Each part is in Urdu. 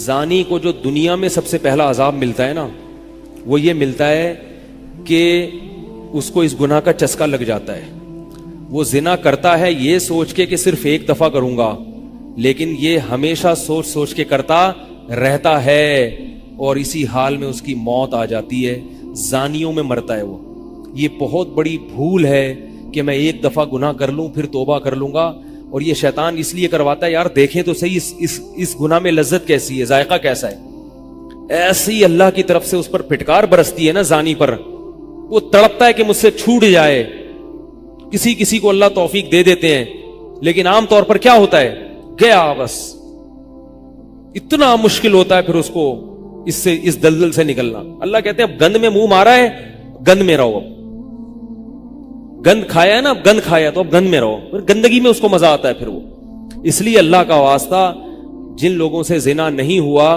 زانی کو جو دنیا میں سب سے پہلا عذاب ملتا ہے نا، وہ یہ ملتا ہے کہ اس کو اس گناہ کا چسکا لگ جاتا ہے. وہ زنا کرتا ہے یہ سوچ کے کہ صرف ایک دفعہ کروں گا، لیکن یہ ہمیشہ سوچ سوچ کے کرتا رہتا ہے اور اسی حال میں اس کی موت آ جاتی ہے. زانیوں میں مرتا ہے وہ. یہ بہت بڑی بھول ہے کہ میں ایک دفعہ گناہ کر لوں پھر توبہ کر لوں گا. اور یہ شیطان اس لیے کرواتا ہے، یار دیکھیں تو صحیح اس گناہ میں لذت کیسی ہے، ذائقہ کیسا ہے. ایسی اللہ کی طرف سے اس پر پھٹکار برستی ہے نا زانی پر، وہ تڑپتا ہے کہ مجھ سے چھوٹ جائے. کسی کو اللہ توفیق دے دیتے ہیں، لیکن عام طور پر کیا ہوتا ہے، گیا بس. اتنا مشکل ہوتا ہے پھر اس کو اس دلدل سے نکلنا. اللہ کہتے ہیں اب گند میں منہ مارا ہے، گند میں رہو. اب گند کھایا ہے نا، اب گند کھایا تو اب گند میں رہو. پھر گندگی میں اس کو مزہ آتا ہے پھر وہ. اس لیے اللہ کا واسطہ جن لوگوں سے زنا نہیں ہوا،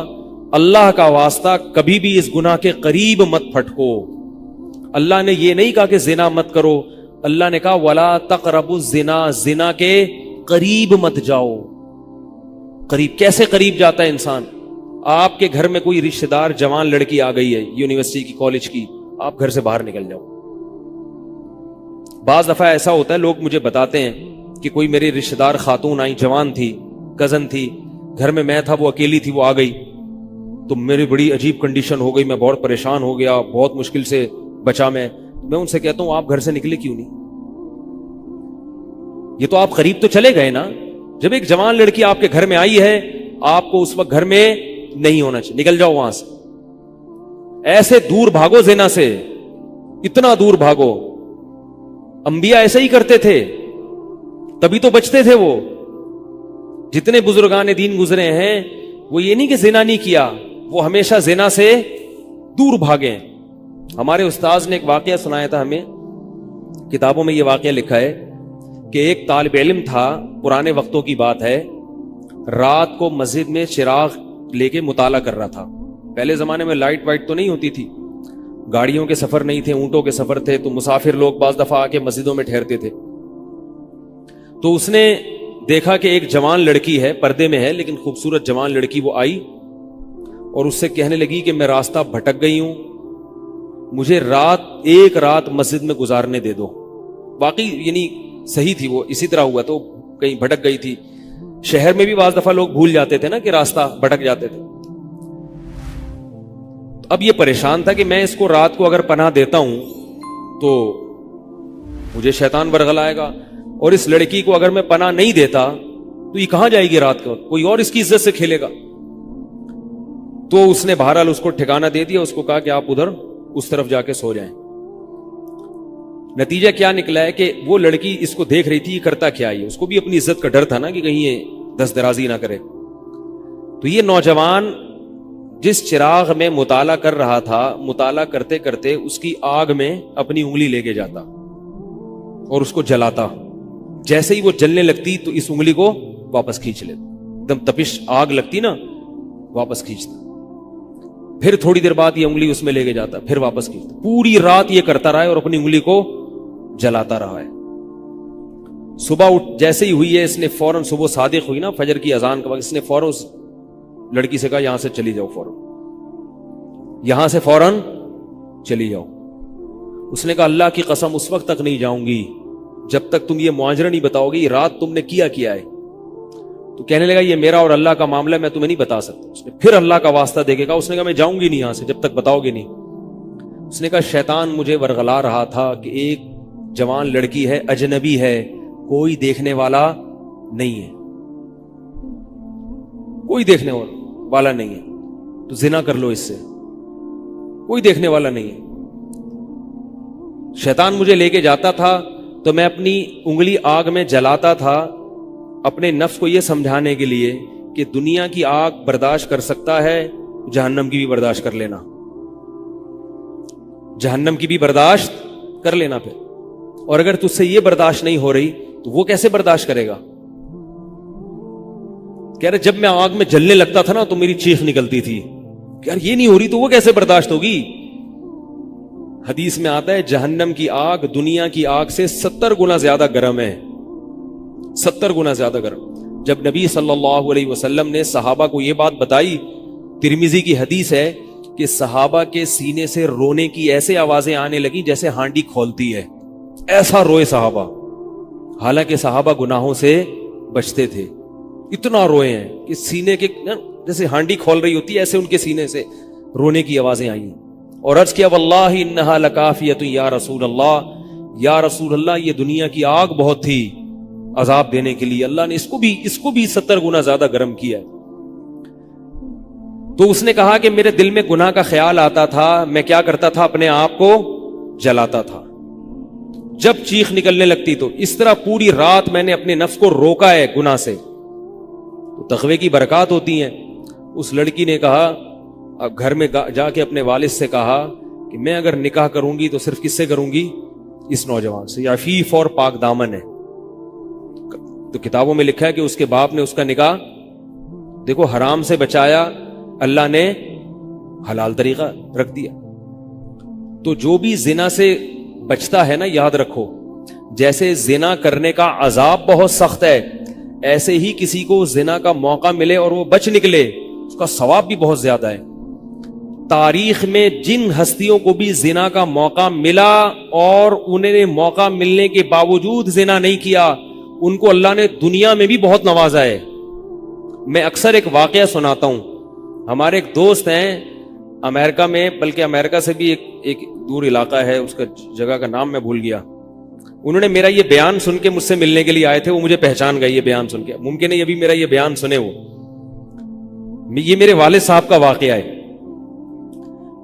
اللہ کا واسطہ کبھی بھی اس گناہ کے قریب مت پھٹکو. اللہ نے یہ نہیں کہا کہ زنا مت کرو، اللہ نے کہا ولا تقربوا الزنا، زنا کے قریب مت جاؤ. قریب کیسے قریب جاتا ہے انسان؟ آپ کے گھر میں کوئی رشتہ دار جوان لڑکی آ گئی ہے یونیورسٹی کی، کالج کی، آپ گھر سے باہر نکل جاؤ. بعض دفعہ ایسا ہوتا ہے، لوگ مجھے بتاتے ہیں کہ کوئی میری رشتہ دار خاتون آئی، جوان تھی، کزن تھی، گھر میں میں تھا، وہ اکیلی تھی، وہ آ گئی تو میری بڑی عجیب کنڈیشن ہو گئی، میں بہت پریشان ہو گیا، بہت مشکل سے بچا. میں ان سے کہتا ہوں آپ گھر سے نکلے کیوں نہیں؟ یہ تو آپ قریب تو چلے گئے نا. جب ایک جوان لڑکی آپ کے گھر میں آئی ہے، آپ کو اس وقت گھر میں نہیں ہونا چاہیے، نکل جاؤ وہاں سے. ایسے دور بھاگو زنا سے، اتنا دور بھاگو. انبیاء ایسا ہی کرتے تھے، تبھی تو بچتے تھے. وہ جتنے بزرگان دین گزرے ہیں، وہ یہ نہیں کہ زنا نہیں کیا، وہ ہمیشہ زنا سے دور بھاگے. ہمارے استاذ نے ایک واقعہ سنایا تھا ہمیں، کتابوں میں یہ واقعہ لکھا ہے کہ ایک طالب علم تھا، پرانے وقتوں کی بات ہے، رات کو مسجد میں چراغ لے کے مطالعہ کر رہا تھا. پہلے زمانے میں لائٹ وائٹ تو نہیں ہوتی تھی، گاڑیوں کے سفر نہیں تھے، اونٹوں کے سفر تھے، تو مسافر لوگ بعض دفعہ آ کے مسجدوں میں ٹھہرتے تھے. تو اس نے دیکھا کہ ایک جوان لڑکی ہے، پردے میں ہے لیکن خوبصورت جوان لڑکی. وہ آئی اور اس سے کہنے لگی کہ میں راستہ بھٹک گئی ہوں، مجھے ایک رات مسجد میں گزارنے دے دو. واقعی یعنی صحیح تھی، وہ اسی طرح ہوا تو کہیں بھٹک گئی تھی. شہر میں بھی بعض دفعہ لوگ بھول جاتے تھے نا کہ راستہ بھٹک جاتے تھے. اب یہ پریشان تھا کہ میں اس کو رات کو اگر پناہ دیتا ہوں تو مجھے شیطان ورغلائے گا، اور اس لڑکی کو اگر میں پناہ نہیں دیتا تو یہ کہاں جائے گی رات کو، کوئی اور اس کی عزت سے کھیلے گا. تو اس نے بہرحال اس کو ٹھکانہ دے دیا، اس کو کہا کہ آپ ادھر اس طرف جا کے سو جائیں. نتیجہ کیا نکلا ہے کہ وہ لڑکی اس کو دیکھ رہی تھی یہ کرتا کیا ہے، اس کو بھی اپنی عزت کا ڈر تھا نا کہ کہیں یہ دست درازی نہ کرے. تو یہ نوجوان جس چراغ میں مطالعہ کر رہا تھا، مطالعہ کرتے کرتے اس کی آگ میں اپنی انگلی لے کے جاتا اور اس کو جلاتا. جیسے ہی وہ جلنے لگتی تو اس انگلی کو واپس کھینچ لیتا، ایک دم تپش آگ لگتی نا، واپس کھینچتا. پھر تھوڑی دیر بعد یہ انگلی اس میں لے کے جاتا، پھر واپس کھینچتا. پوری رات یہ کرتا رہا ہے اور اپنی انگلی کو جلاتا رہا ہے. صبح جیسے ہی ہوئی ہے، اس نے فوراً، صبح صادق ہوئی نا فجر کی اذان کا وقت، اس نے فوراً اس لڑکی سے کہا یہاں سے چلی جاؤ، فوراً یہاں سے فوراً چلی جاؤ. اس نے کہا اللہ کی قسم اس وقت تک نہیں جاؤں گی جب تک تم یہ معاجرہ نہیں بتاؤ گے، یہ رات تم نے کیا ہے. تو کہنے لگا یہ میرا اور اللہ کا معاملہ ہے، میں تمہیں نہیں بتا سکتا. اس نے پھر اللہ کا واسطہ دے کے کہا، اس نے کہا میں جاؤں گی نہیں یہاں سے جب تک بتاؤ گے نہیں. اس نے کہا شیطان مجھے ورغلا رہا تھا کہ ایک جوان لڑکی ہے، اجنبی ہے، کوئی دیکھنے والا نہیں ہے، کوئی دیکھنے والا نہیں ہے، تو زنا کر لو اس سے، کوئی دیکھنے والا نہیں ہے. شیطان مجھے لے کے جاتا تھا تو میں اپنی انگلی آگ میں جلاتا تھا، اپنے نفس کو یہ سمجھانے کے لیے کہ دنیا کی آگ برداشت کر سکتا ہے، جہنم کی بھی برداشت کر لینا، جہنم کی بھی برداشت کر لینا. پھر اور اگر تجھ سے یہ برداشت نہیں ہو رہی تو وہ کیسے برداشت کرے گا؟ کہہ رہے جب میں آگ میں جلنے لگتا تھا نا تو میری چیخ نکلتی تھی کہ یار یہ نہیں ہو رہی تو وہ کیسے برداشت ہوگی. حدیث میں آتا ہے جہنم کی آگ دنیا کی آگ سے 70 گنا زیادہ گرم ہے، 70 گنا زیادہ گرم. جب نبی صلی اللہ علیہ وسلم نے صحابہ کو یہ بات بتائی ترمذی کی حدیث ہے کہ صحابہ کے سینے سے رونے کی ایسے آوازیں آنے لگی جیسے ہانڈی کھولتی ہے، ایسا روئے صحابہ، حالانکہ صحابہ گناہوں سے بچتے تھے، اتنا روئے ہیں کہ سینے کے جیسے ہانڈی کھول رہی ہوتی ہے ایسے ان کے سینے سے رونے کی آوازیں آئی ہیں، اور عرض کیا واللہ انہا لکافیۃ یا رسول اللہ، یا رسول اللہ یہ دنیا کی آگ بہت تھی عذاب دینے کے لیے، اللہ نے اس کو بھی 70 گنا زیادہ گرم کیا ہے۔ تو اس نے کہا کہ میرے دل میں گناہ کا خیال آتا تھا، میں کیا کرتا تھا، اپنے آپ کو جلاتا تھا جب چیخ نکلنے لگتی، تو اس طرح پوری رات میں نے اپنے نفس کو روکا ہے گناہ سے۔ تو تقوی کی برکات ہوتی ہیں۔ اس لڑکی نے کہا، اب گھر میں جا کے اپنے والد سے کہا کہ میں اگر نکاح کروں گی تو صرف کس سے کروں گی، اس نوجوان سے، عفیف اور پاک دامن ہے۔ تو کتابوں میں لکھا ہے کہ اس کے باپ نے اس کا نکاح دیکھو حرام سے بچایا، اللہ نے حلال طریقہ رکھ دیا۔ تو جو بھی زنا سے بچتا ہے نا، یاد رکھو جیسے زنا کرنے کا عذاب بہت سخت ہے، ایسے ہی کسی کو زنا کا موقع ملے اور وہ بچ نکلے، اس کا ثواب بھی بہت زیادہ ہے۔ تاریخ میں جن ہستیوں کو بھی زنا کا موقع ملا اور انہیں نے موقع ملنے کے باوجود زنا نہیں کیا، ان کو اللہ نے دنیا میں بھی بہت نوازا ہے۔ میں اکثر ایک واقعہ سناتا ہوں، ہمارے ایک دوست ہیں امریکہ میں، بلکہ امریکہ سے بھی ایک دور علاقہ ہے، اس کا جگہ کا نام میں بھول گیا، انہوں نے میرا یہ بیان سن کے مجھ سے ملنے کے لیے آئے تھے، وہ مجھے پہچان گئے یہ بیان سن کے، ممکن ہے یہ بھی میرا یہ بیان سنے، یہ میرے والد صاحب کا واقعہ ہے۔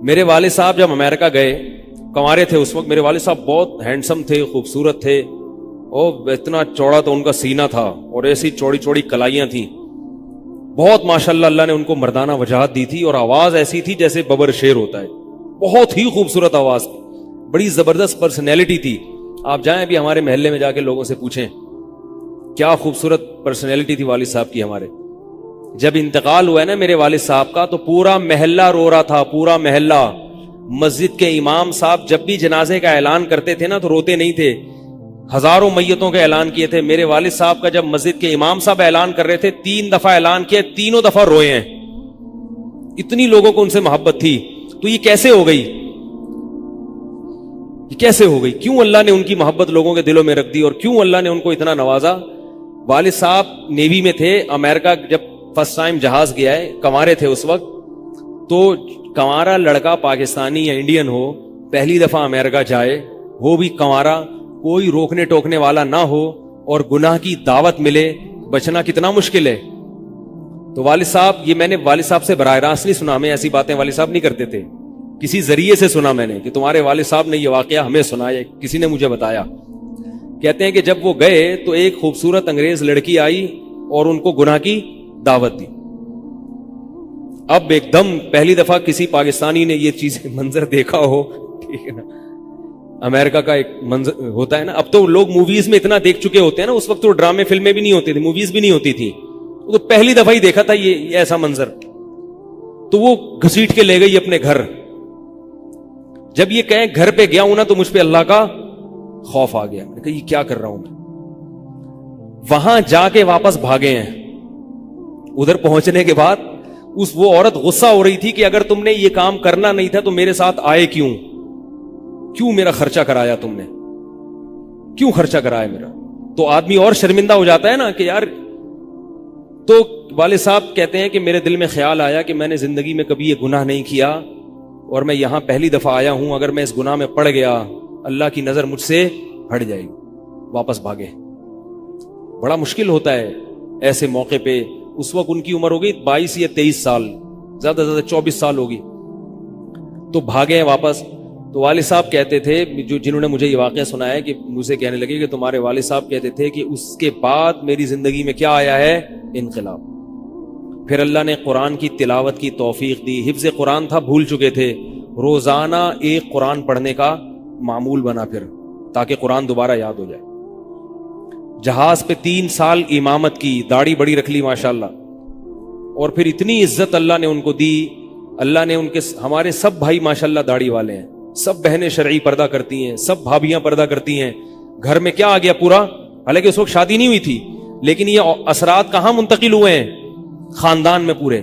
میرے والد صاحب جب امریکہ گئے، کنوارے تھے اس وقت، میرے والد صاحب بہت ہینڈسم تھے، خوبصورت تھے، اور اتنا چوڑا تو ان کا سینہ تھا اور ایسی چوڑی چوڑی کلائیاں تھیں، بہت ماشاءاللہ اللہ نے ان کو مردانہ وجاہت دی تھی، اور آواز ایسی تھی جیسے ببر شیر ہوتا ہے، بہت ہی خوبصورت آواز، بڑی زبردست پرسنالٹی تھی۔ آپ جائیں ابھی ہمارے محلے میں جا کے لوگوں سے پوچھیں کیا خوبصورت پرسنالٹی تھی والد صاحب کی ہمارے۔ جب انتقال ہوا ہے نا میرے والد صاحب کا، تو پورا محلہ رو رہا تھا، پورا محلہ۔ مسجد کے امام صاحب جب بھی جنازے کا اعلان کرتے تھے نا تو روتے نہیں تھے، ہزاروں میتوں کا اعلان کیے تھے، میرے والد صاحب کا جب مسجد کے امام صاحب اعلان کر رہے تھے 3 دفعہ اعلان کیا، تینوں دفعہ روئے ہیں، اتنی لوگوں کو ان سے محبت تھی۔ تو یہ کیسے ہو گئی، یہ کیسے ہو گئی، کیوں اللہ نے ان کی محبت لوگوں کے دلوں میں رکھ دی، اور کیوں اللہ نے ان کو اتنا نوازا۔ والد صاحب نیوی میں تھے، امریکہ جب فرسٹ ٹائم جہاز گیا ہے، کنوارے تھے اس وقت، تو کنوارا لڑکا پاکستانی یا انڈین ہو، پہلی دفعہ امریکہ جائے، وہ بھی کنوارا، کوئی روکنے ٹوکنے والا نہ ہو اور گناہ کی دعوت ملے، بچنا کتنا مشکل ہے۔ تو والد صاحب، یہ میں نے والد صاحب سے براہ راست نہیں سنا، ہمیں ایسی باتیں والد صاحب نہیں کرتے تھے، کسی ذریعے سے سنا میں نے کہ تمہارے والد صاحب نے یہ واقعہ ہمیں سنایا، کسی نے مجھے بتایا۔ کہتے ہیں کہ جب وہ گئے تو ایک خوبصورت انگریز لڑکی آئی اور ان کو گناہ کی دعوت دی۔ اب ایک دم پہلی دفعہ کسی پاکستانی نے یہ چیز منظر دیکھا ہو، ٹھیک ہے نا، امریکہ کا ایک منظر ہوتا ہے نا، اب تو لوگ موویز میں اتنا دیکھ چکے ہوتے ہیں نا، اس وقت تو ڈرامے فلمیں بھی نہیں ہوتی تھی، موویز بھی نہیں ہوتی تھی، تو پہلی دفعہ ہی دیکھا تھا یہ ایسا منظر، تو وہ گھسیٹ کے لے گئی اپنے گھر۔ جب یہ کہیں گھر پہ گیا ہوں نا تو مجھ پہ اللہ کا خوف آ گیا، میں نے کہا یہ کیا کر رہا ہوں میں۔ وہاں جا کے واپس بھاگے ہیں، ادھر پہنچنے کے بعد وہ عورت غصہ ہو رہی تھی کہ اگر تم نے یہ کام کرنا نہیں تھا تو میرے ساتھ آئے کیوں میرا خرچہ کرایا تم نے، کیوں خرچہ کرایا میرا۔ تو آدمی اور شرمندہ ہو جاتا ہے نا کہ یار۔ تو والد صاحب کہتے ہیں کہ میرے دل میں خیال آیا کہ میں نے زندگی میں کبھی یہ گناہ نہیں کیا اور میں یہاں پہلی دفعہ آیا ہوں، اگر میں اس گناہ میں پڑ گیا اللہ کی نظر مجھ سے ہٹ جائے گی۔ واپس بھاگے۔ بڑا مشکل ہوتا ہے ایسے موقع پہ۔ اس وقت ان کی عمر ہوگی 22 یا 23 سال، زیادہ سے زیادہ 24 سال ہوگی، تو بھاگے ہیں واپس۔ تو والد صاحب کہتے تھے، جنہوں نے مجھے یہ واقعہ سنایا، کہ مجھے کہنے لگے کہ تمہارے والد صاحب کہتے تھے کہ اس کے بعد میری زندگی میں کیا آیا ہے، انقلاب۔ پھر اللہ نے قرآن کی تلاوت کی توفیق دی، حفظ قرآن تھا، بھول چکے تھے، روزانہ ایک قرآن پڑھنے کا معمول بنا پھر، تاکہ قرآن دوبارہ یاد ہو جائے۔ جہاز پہ 3 سال امامت کی، داڑھی بڑی رکھ لی ماشاءاللہ، اور پھر اتنی عزت اللہ نے ان کو دی۔ اللہ نے ان کے، ہمارے سب بھائی ماشاءاللہ داڑھی والے ہیں، سب بہنیں شرعی پردہ کرتی ہیں، سب بھابیاں پردہ کرتی ہیں۔ گھر میں کیا آ گیا پورا، حالانکہ اس وقت شادی نہیں ہوئی تھی، لیکن یہ اثرات کہاں منتقل ہوئے ہیں، خاندان میں پورے۔